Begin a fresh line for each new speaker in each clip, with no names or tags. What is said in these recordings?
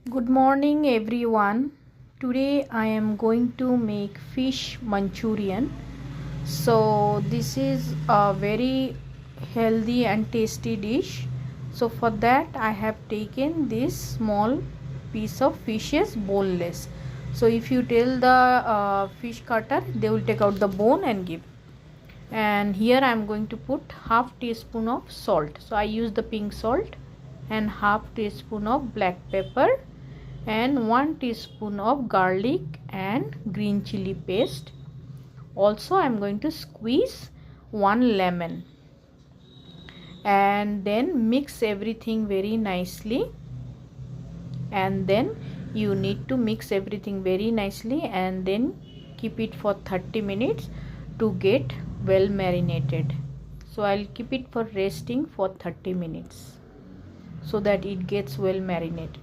Good morning everyone. Today I am going to make fish manchurian. So this is a very healthy and tasty dish. So for that I have taken this small piece of fishes boneless. So if you tell the fish cutter, they will take out the bone and give. And here I am going to put half teaspoon of salt. So I use the pink salt and half teaspoon of black pepper and 1 teaspoon of garlic and green chili paste. Also I am going to squeeze 1 lemon and then mix everything very nicely, and then you need to mix everything very nicely and then keep it for 30 minutes to get well marinated. So I'll keep it for resting for 30 minutes so that it gets well marinated.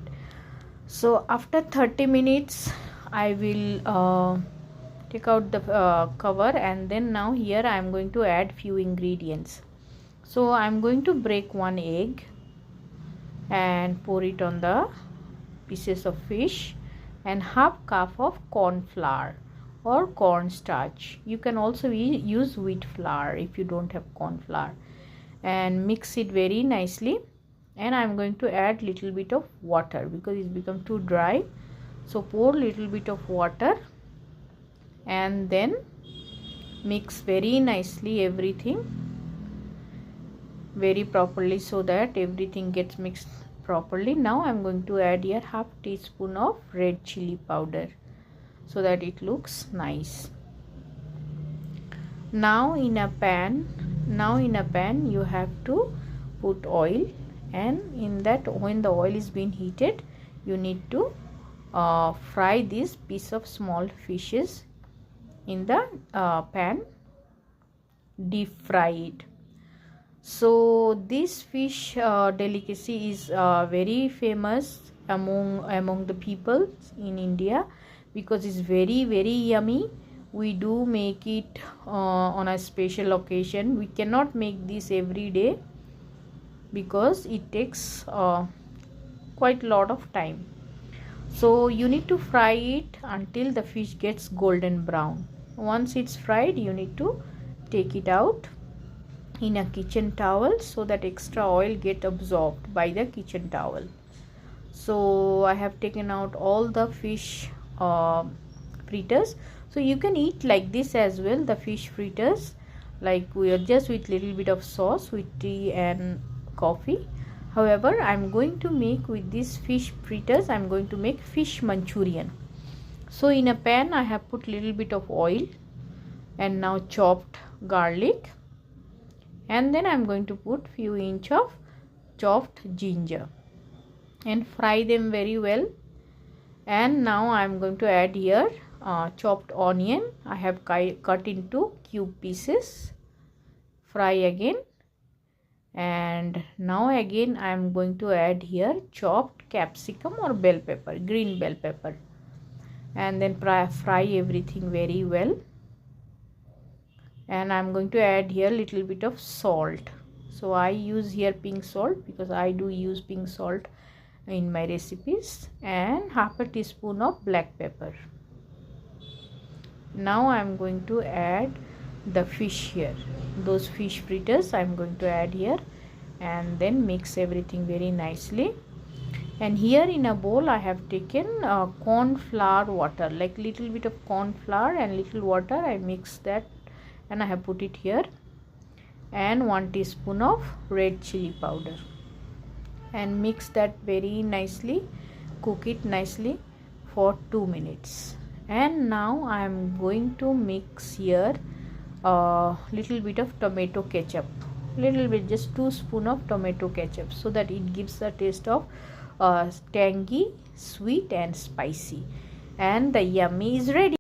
So after 30 minutes I will take out the cover, and then now here I am going to add few ingredients. So I am going to break 1 egg and pour it on the pieces of fish, and half cup of corn flour or corn starch. You can also use wheat flour if you don't have corn flour, and mix it very nicely. And I am going to add little bit of water because it's become too dry. So pour little bit of water and then mix very nicely everything very properly so that everything gets mixed properly. Now I am going to add here half teaspoon of red chili powder so that it looks nice. Now in a pan you have to put oil, and in that, when the oil is being heated, you need to fry this piece of small fishes in the pan, deep fry it. So this fish delicacy is very famous among the people in India because it's very yummy. We do make it on a special occasion. We cannot make this every day because it takes quite a lot of time. So you need to fry it until the fish gets golden brown. Once it's fried, you need to take it out in a kitchen towel so that extra oil get absorbed by the kitchen towel. So I have taken out all the fish fritters. So you can eat like this as well, the fish fritters, like we are just with little bit of sauce with tea and coffee. However, I am going to make with these fish fritters, I am going to make fish manchurian. So in a pan I have put little bit of oil and now chopped garlic, and then I am going to put few inch of chopped ginger and fry them very well. And now I am going to add here chopped onion. I have cut into cube pieces. Fry again. And now again I am going to add here chopped capsicum or bell pepper, green bell pepper, and then fry everything very well. And I am going to add here little bit of salt. So I use here pink salt because I do use pink salt in my recipes, and half a teaspoon of black pepper. Now I am going to add the fish here, those fish fritters I am going to add here, and then mix everything very nicely. And here in a bowl I have taken corn flour water, like little bit of corn flour and little water. I mix that and I have put it here, and 1 teaspoon of red chili powder, and mix that very nicely. Cook it nicely for 2 minutes. And now I am going to mix here little bit of tomato ketchup, little bit, just 2 spoon of tomato ketchup, so that it gives a taste of tangy, sweet and spicy, and the yummy is ready.